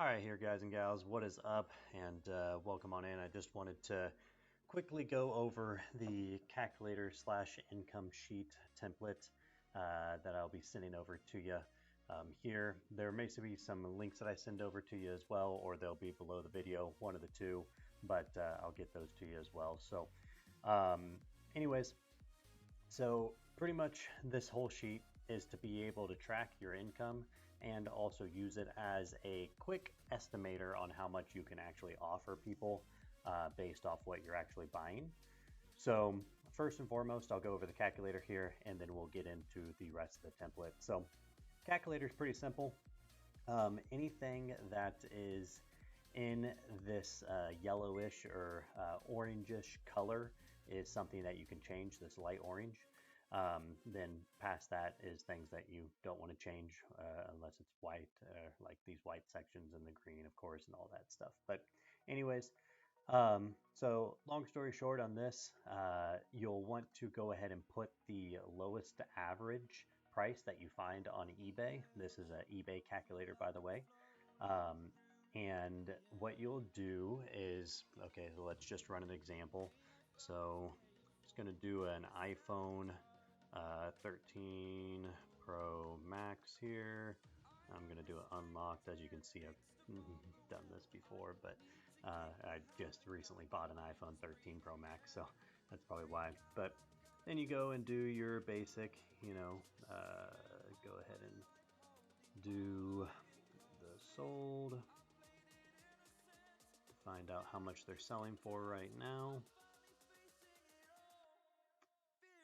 All right, here, guys and gals, what is up? And welcome on in. I just wanted to quickly go over the calculator slash income sheet template that I'll be sending over to you here. There may be some links that I send over to you as well, or they'll be below the video, one of the two, but I'll get those to you as well. So anyways, so pretty much this whole sheet is to be able to track your income and also use it as a quick estimator on how much you can actually offer people based off what you're actually buying. So first and foremost, I'll go over the calculator here and then we'll get into the rest of the template. So calculator is pretty simple. Anything that is in this yellowish or orangish color is something that you can change, this light orange. Then past that is things that you don't want to change unless it's white, like these white sections and the green, of course, and all that stuff. But anyways, so long story short on this, you'll want to go ahead and put the lowest average price that you find on eBay. This is an eBay calculator, by the way. And what you'll do is, okay, so let's just run an example. So it's going to do an iPhone 13 Pro Max here. I'm going to do it unlocked. As you can see, I've done this before, but I just recently bought an iPhone 13 Pro Max, so that's probably why. But then you go and do your basic, go ahead and do the sold to find out how much they're selling for right now.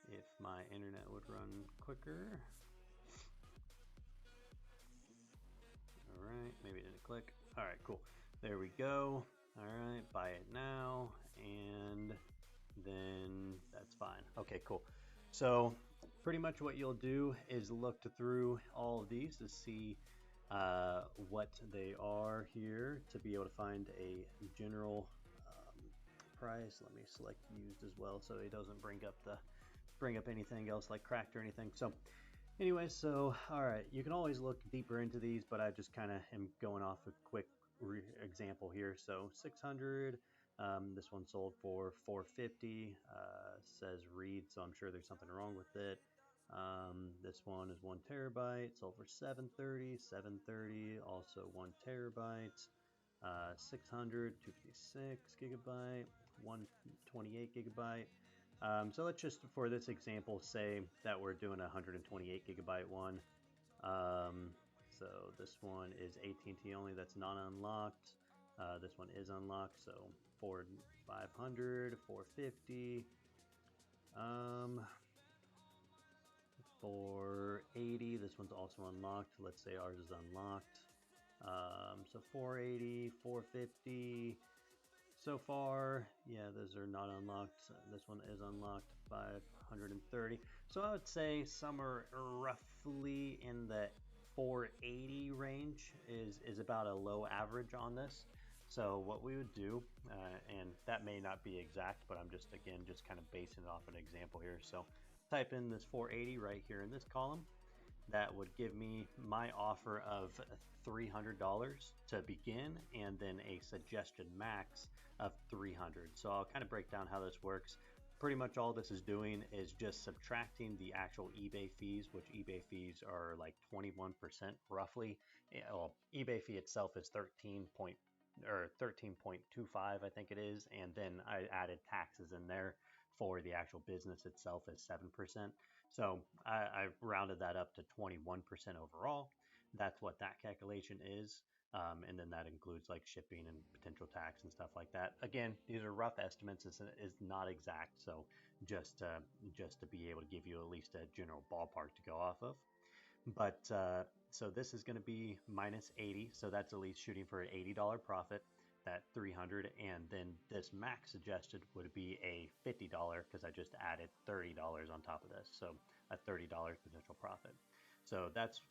If my internet would run quicker. All right, maybe it didn't click. All right, cool. There we go. All right, buy it now, and then that's fine. Okay, cool. So pretty much what you'll do is look through all of these to see what they are here to be able to find a general price. Let me select used as well so it doesn't bring up anything else like cracked or anything. So anyway, so all right, you can always look deeper into these, but I just kind of am going off a quick example here. So 600, this one sold for 450, says read, so I'm sure there's something wrong with it. This one is 1 terabyte, sold for 730, also 1 terabyte. 600, 256 gigabyte, 128 gigabyte. So let's just, for this example, say that we're doing a 128 gigabyte one. So this one is AT&T only, that's not unlocked. This one is unlocked, so 500, 450. 480, this one's also unlocked. Let's say ours is unlocked. So 480, 450. So far, yeah, those are not unlocked. This one is unlocked, 530. So I would say somewhere roughly in the 480 range is about a low average on this. So what we would do, and that may not be exact, but I'm just kind of basing it off an example here. So type in this 480 right here in this column. That would give me my offer of $300 to begin, and then a suggested max of 300. So I'll kind of break down how this works. Pretty much all this is doing is just subtracting the actual eBay fees, which eBay fees are like 21% roughly. Well, eBay fee itself is 13.25, I think it is, and then I added taxes in there for the actual business itself is 7%. So I rounded that up to 21% overall. That's what that calculation is. And then that includes like shipping and potential tax and stuff like that. Again, these are rough estimates. It's not exact. So just to be able to give you at least a general ballpark to go off of. But so this is going to be minus 80. So that's at least shooting for an $80 profit. That 300, and then this max suggested would be a $50 because I just added $30 on top of this, so a $30 potential profit. So that's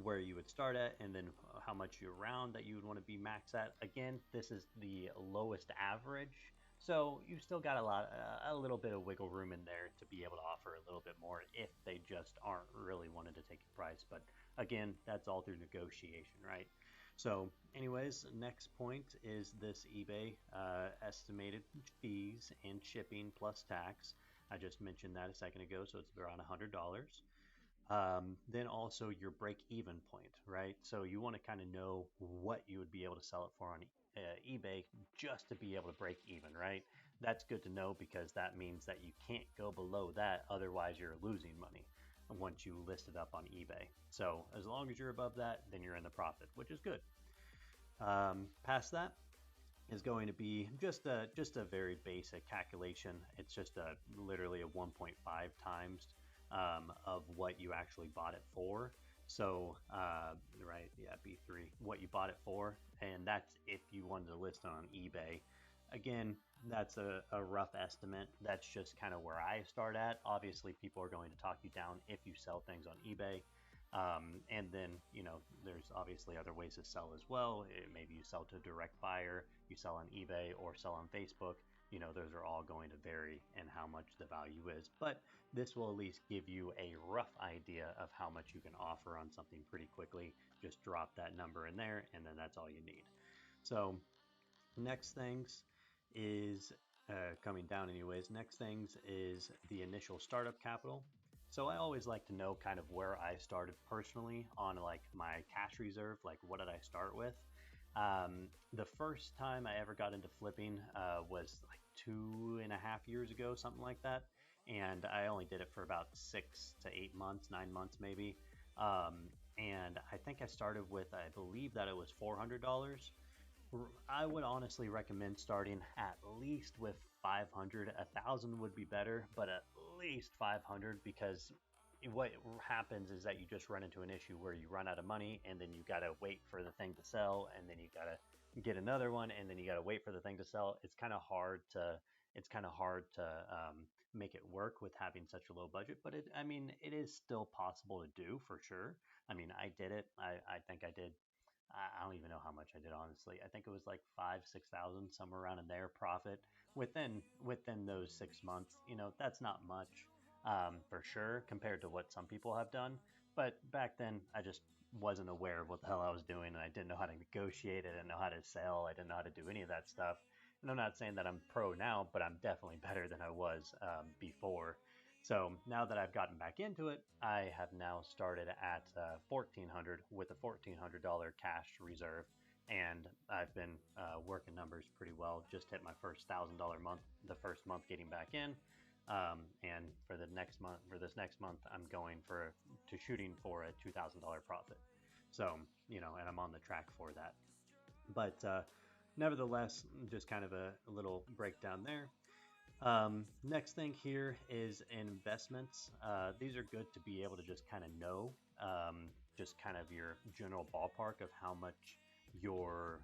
where you would start at, and then how much you round that you would want to be max at. Again, this is the lowest average, so you've still got a little bit of wiggle room in there to be able to offer a little bit more if they just aren't really wanting to take your price. But again, that's all through negotiation, right? So, anyways, next point is this eBay estimated fees and shipping plus tax. I just mentioned that a second ago, so it's around $100. Then also your break even point, right? So you want to kind of know what you would be able to sell it for on eBay just to be able to break even, right? That's good to know because that means that you can't go below that, otherwise you're losing money once you list it up on eBay. So as long as you're above that, then you're in the profit, which is good. Past that is going to be just a very basic calculation. It's just literally a 1.5 times of what you actually bought it for. So right, yeah, B3, what you bought it for, and that's if you wanted to list it on eBay. Again, that's a rough estimate. That's just kind of where I start at. Obviously, people are going to talk you down if you sell things on eBay. And then, there's obviously other ways to sell as well. Maybe you sell to a direct buyer, you sell on eBay or sell on Facebook. Those are all going to vary in how much the value is. But this will at least give you a rough idea of how much you can offer on something pretty quickly. Just drop that number in there, and then that's all you need. So, next things is coming down anyways. Next things is the initial startup capital. So I always like to know kind of where I started personally on like my cash reserve, like what did I start with? The first time I ever got into flipping was like 2.5 years ago, something like that. And I only did it for about 6 to 8 months, 9 months maybe. And I think I started with, I believe that it was $400. I would honestly recommend starting at least with 500. 1,000 would be better, but at least 500, because what happens is that you just run into an issue where you run out of money and then you got to wait for the thing to sell, and then you got to get another one, and then you got to wait for the thing to sell. It's kind of hard to make it work with having such a low budget, but I mean, it is still possible to do for sure. I mean, I did it. I think I did. I don't even know how much I did, honestly. I think it was like 5, 6,000, somewhere around in there, profit within those 6 months. That's not much, for sure, compared to what some people have done. But back then, I just wasn't aware of what the hell I was doing, and I didn't know how to negotiate. I didn't know how to sell. I didn't know how to do any of that stuff. And I'm not saying that I'm pro now, but I'm definitely better than I was before. So now that I've gotten back into it, I have now started at 1,400 with a $1,400 cash reserve, and I've been working numbers pretty well. Just hit my first $1,000 month, the first month getting back in, and for this next month, I'm going to shooting for a $2,000 profit. So and I'm on the track for that. But nevertheless, just kind of a little breakdown there. Next thing here is investments. These are good to be able to just kind of know, just kind of your general ballpark of how much your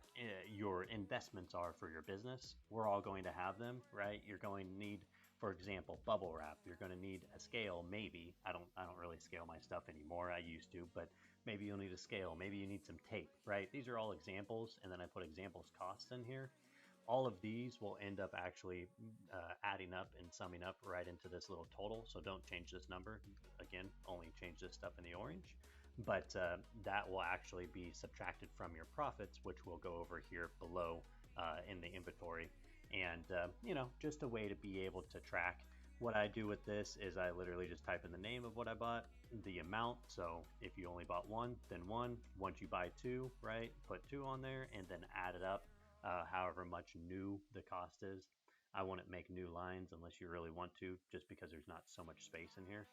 investments are for your business. We're all going to have them, right? You're going to need, for example, bubble wrap. You're going to need a scale, maybe. I don't really scale my stuff anymore. I used to, but maybe you'll need a scale. Maybe you need some tape, right? These are all examples, and then I put examples costs in here. All of these will end up actually adding up and summing up right into this little total. So don't change this number. Again, only change this stuff in the orange. But that will actually be subtracted from your profits, which we'll go over here below in the inventory. And, just a way to be able to track. What I do with this is I literally just type in the name of what I bought, the amount. So if you only bought one, then one. Once you buy two, right, put two on there and then add it up. However much new the cost is. I wouldn't make new lines unless you really want to, just because there's not so much space in here.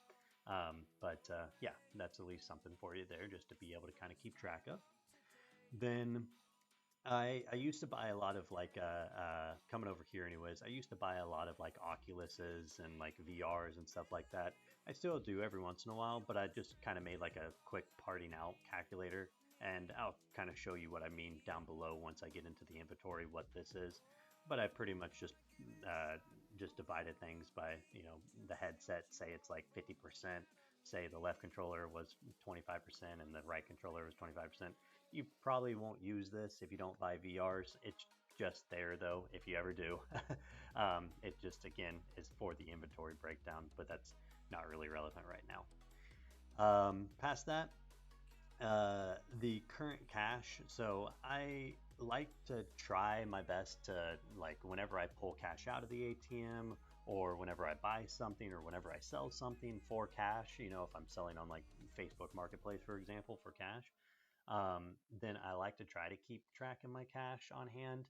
But yeah, that's at least something for you there, just to be able to kind of keep track of. Then I used to buy a lot of like coming over here anyways. I used to buy a lot of like Oculuses and like VRs and stuff like that. I still do every once in a while, but I just kind of made like a quick parting out calculator, and I'll kind of show you what I mean down below once I get into the inventory what this is. But I pretty much just divided things by the headset. Say it's like 50%. Say the left controller was 25% and the right controller was 25%. You probably won't use this if you don't buy VRs. It's just there though, if you ever do. It just, again, is for the inventory breakdown, but that's not really relevant right now. Past that, The current cash. So I like to try my best to, like, whenever I pull cash out of the ATM, or whenever I buy something, or whenever I sell something for cash, if I'm selling on like Facebook Marketplace, for example, for cash, then I like to try to keep track of my cash on hand.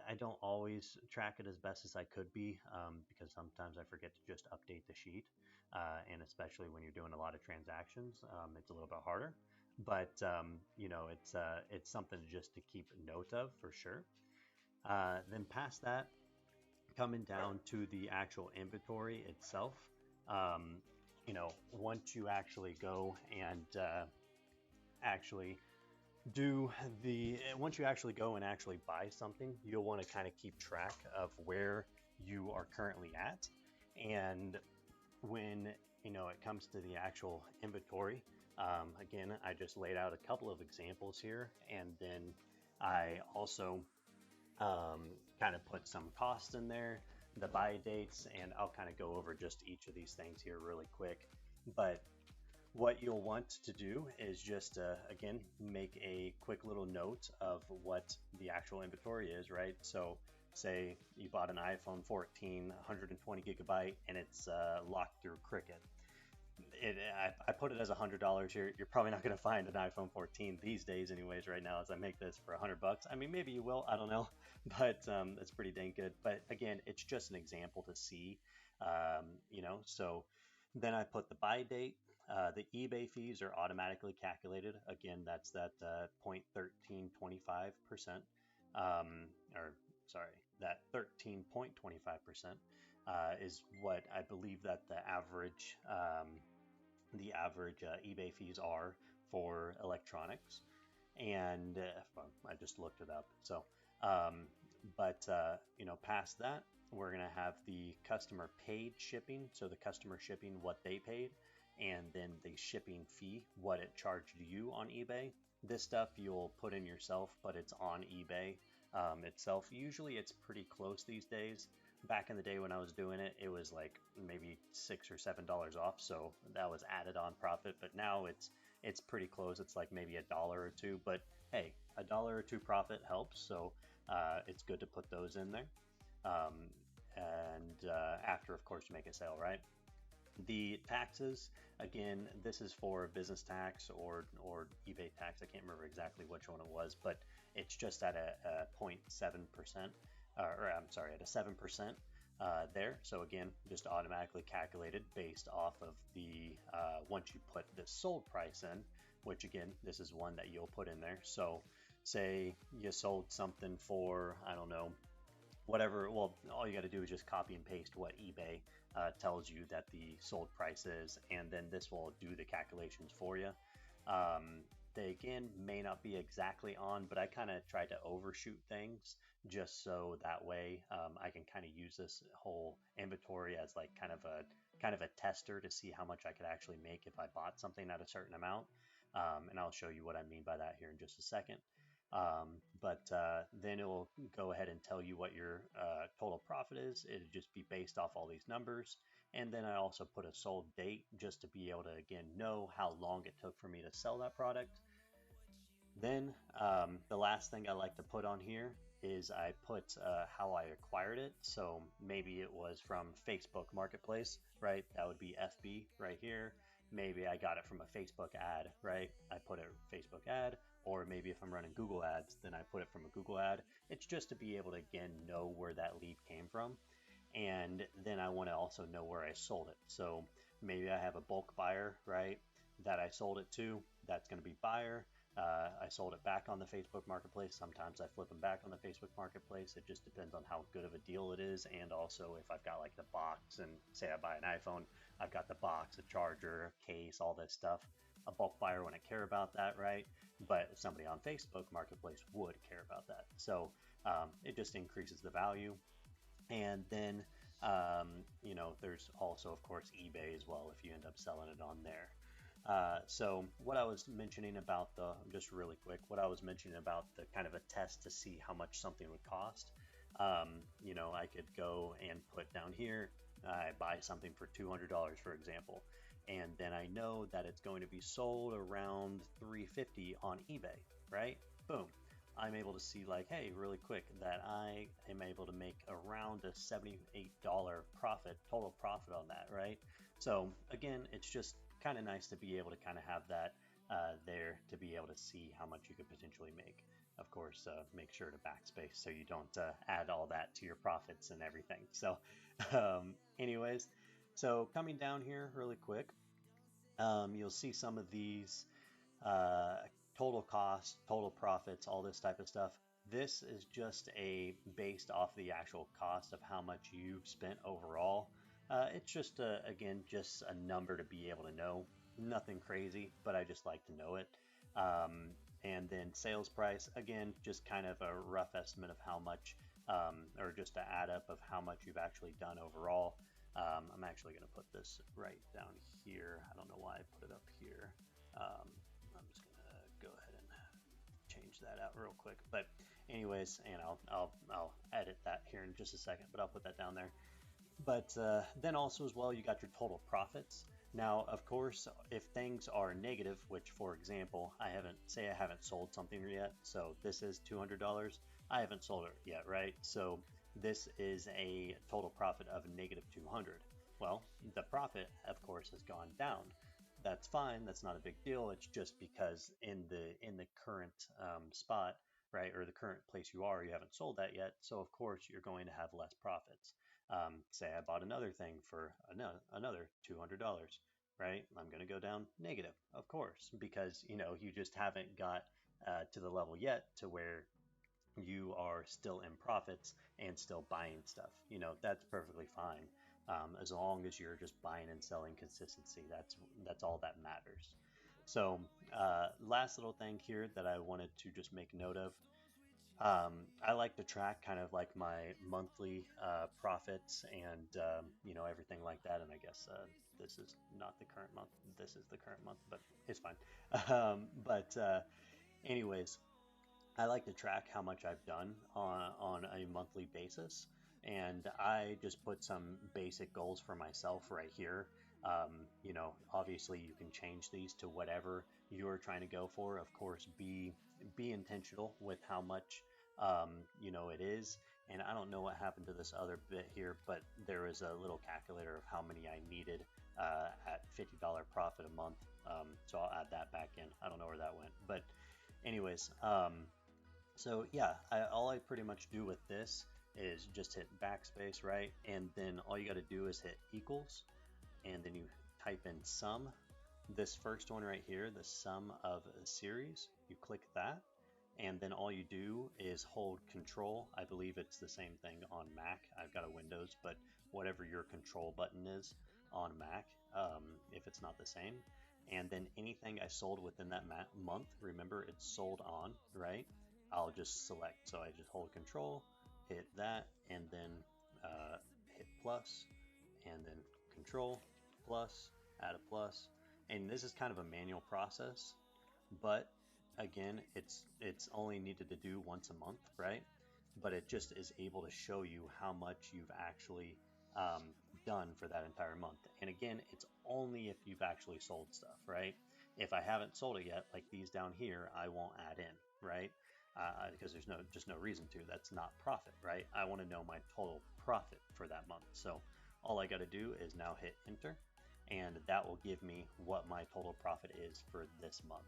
I don't always track it as best as I could be, because sometimes I forget to just update the sheet. And especially when you're doing a lot of transactions, it's a little bit harder. But it's something just to keep note of for sure. Then past that, coming down to the actual inventory itself, once you actually go and actually once you actually go and actually buy something, you'll want to kind of keep track of where you are currently at. And when it comes to the actual inventory, again, I just laid out a couple of examples here, and then I also kind of put some costs in there, the buy dates, and I'll kind of go over just each of these things here really quick. But what you'll want to do is just, again, make a quick little note of what the actual inventory is, right? So say you bought an iPhone 14, 120 gigabyte, and it's locked through Cricket. I put it as $100 here. You're probably not going to find an iPhone 14 these days anyways, right now, as I make this for $100. I mean, maybe you will, I don't know, but it's pretty dang good. But again, it's just an example to see, so then I put the buy date. The eBay fees are automatically calculated. Again, that's that 0.1325%, or sorry, that 13.25% is what I believe that the average eBay fees are for electronics. And I just looked it up. So, past that, we're going to have the customer paid shipping. So the customer shipping, what they paid, and then the shipping fee, what it charged you on eBay. This stuff you'll put in yourself, but it's on eBay itself. Usually it's pretty close these days. Back in the day when I was doing it, it was like maybe $6 or $7 off, so that was added on profit. But now it's pretty close. It's like maybe $1 or $2. But hey, $1 or $2 profit helps, so it's good to put those in there. And after, of course, you make a sale, right? The taxes, again, this is for business tax or eBay tax. I can't remember exactly which one it was, but it's just at a 0.7%, or I'm sorry, at a 7% there. So again, just automatically calculated based off of the once you put the sold price in, which again, this is one that you'll put in there. So say you sold something for, I don't know, whatever. Well, all you got to do is just copy and paste what eBay tells you that the sold price is, and then this will do the calculations for you. They again may not be exactly on, but I kind of try to overshoot things just so that way I can kind of use this whole inventory as like kind of a tester to see how much I could actually make if I bought something at a certain amount. And I'll show you what I mean by that here in just a second. Then it will go ahead and tell you what your total profit is. It'll just be based off all these numbers. And then I also put a sold date just to be able to, again, know how long it took for me to sell that product. Then the last thing I like to put on here is I put how I acquired it. So maybe it was from Facebook Marketplace, right? That would be FB right here. Maybe I got it from a Facebook ad, right? I put a Facebook ad. Or maybe if I'm running Google ads, then I put it from a Google ad. It's just to be able to, again, know where that lead came from. And then I want to also know where I sold it. So maybe I have a bulk buyer, right, that I sold it to. That's going to be buyer. I sold it back on the Facebook Marketplace. Sometimes I flip them back on the Facebook Marketplace. It just depends on how good of a deal it is. And also if I've got like the box, and say I buy an iPhone, I've got the box, a charger, a case, all this stuff. A bulk buyer wouldn't care about that, right? But somebody on Facebook Marketplace would care about that. So it just increases the value. And then, there's also, of course, eBay as well if you end up selling it on there. So what I was mentioning about just really quick, what I was mentioning about the kind of a test to see how much something would cost. I could go and put down here, I buy something for $200, for example. and then I know that it's going to be sold around 350 on eBay, right? Boom. I'm able to see like, hey, really quick, that I am able to make around a $78 profit, total profit on that, right? So again, it's just kind of nice to be able to kind of have that there to be able to see how much you could potentially make. Of course, make sure to backspace so you don't add all that to your profits and everything. So anyways, so coming down here really quick, you'll see some of these uh, total cost, total profits, all this type of stuff. This is just a based off the actual cost of how much you've spent overall. It's just again just a number to be able to know. Nothing crazy, but I just like to know it. And then sales price, again, just kind of a rough estimate of how much, or just an add up of how much you've actually done overall. I'm actually going to put this right down here. I don't know why I put it up here. I'm just going to go ahead and change that out real quick. But anyways, and I'll edit that here in just a second, but I'll put that down there. But then also as well, you got your total profits. Now, of course, if things are negative, which for example, I haven't sold something yet, so this is $200. I haven't sold it yet, right? So this is a total profit of negative 200. Well, the profit, of course, has gone down. That's fine. That's not a big deal. It's just because in the current spot, right, or the current place you are, you haven't sold that yet. So of course, you're going to have less profits. Say I bought another thing for another $200, right? I'm going to go down negative, of course, because you just haven't got to the level yet to where you are still in profits and still buying stuff. That's perfectly fine, as long as you're just buying and selling consistency. That's all that matters. So last little thing here that I wanted to just make note of. I like to track kind of like my monthly profits and everything like that. And I guess this is not the current month. This is the current month, but it's fine. Anyways, I like to track how much I've done on a monthly basis, and I just put some basic goals for myself right here. Obviously you can change these to whatever you're trying to go for. Of course, be intentional with how much it is. And I don't know what happened to this other bit here, but there was a little calculator of how many I needed at $50 profit a month. So I'll add that back in. I don't know where that went, but anyways, so yeah, all I pretty much do with this is just hit backspace, right? And then all you got to do is hit equals, and then you type in sum. This first one right here, the sum of a series, you click that, and then all you do is hold control. I believe it's the same thing on Mac. I've got a Windows, but whatever your control button is on Mac, if it's not the same. And then anything I sold within that month, remember it's sold on, right? I'll just select. So I just hold control, hit that, and then hit plus, and then control, plus, add a plus. And this is kind of a manual process, but again, it's only needed to do once a month, right? But it just is able to show you how much you've actually done for that entire month. And again, it's only if you've actually sold stuff, right? If I haven't sold it yet, like these down here, I won't add in, right? Because there's just no reason to. That's not profit, right? I want to know my total profit for that month. So all I got to do is now hit enter, and that will give me what my total profit is for this month,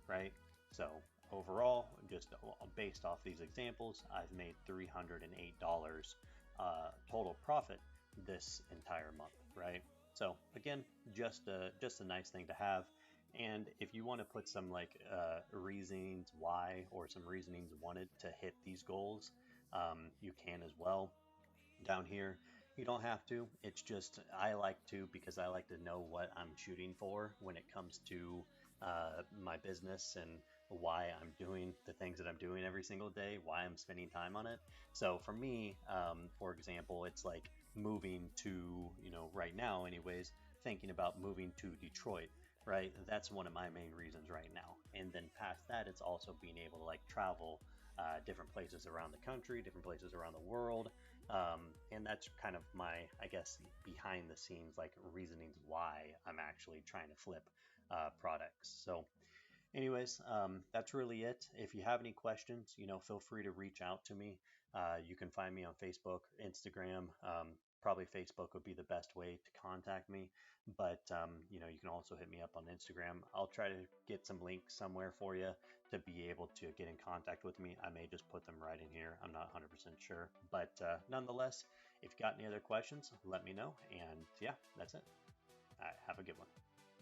right? So overall, just based off these examples, I've made $308 total profit this entire month, right? So again, just a nice thing to have. And if you want to put some like reasonings why, or some reasonings wanted to hit these goals, you can as well down here. You don't have to. It's just I like to, because I like to know what I'm shooting for when it comes to my business and why I'm doing the things that I'm doing every single day, why I'm spending time on it. So for me, for example, it's like moving to, right now anyways, thinking about moving to Detroit, right? That's one of my main reasons right now. And then past that, it's also being able to like travel different places around the country, different places around the world, And that's kind of my, I guess, behind the scenes, like reasonings why I'm actually trying to flip products. So anyways, that's really it. If you have any questions, feel free to reach out to me. You can find me on Facebook, Instagram. Probably Facebook would be the best way to contact me, but you can also hit me up on Instagram. I'll try to get some links somewhere for you to be able to get in contact with me. I may just put them right in here. I'm not 100% sure, but nonetheless, if you got any other questions, let me know. And yeah, that's it. All right, have a good one.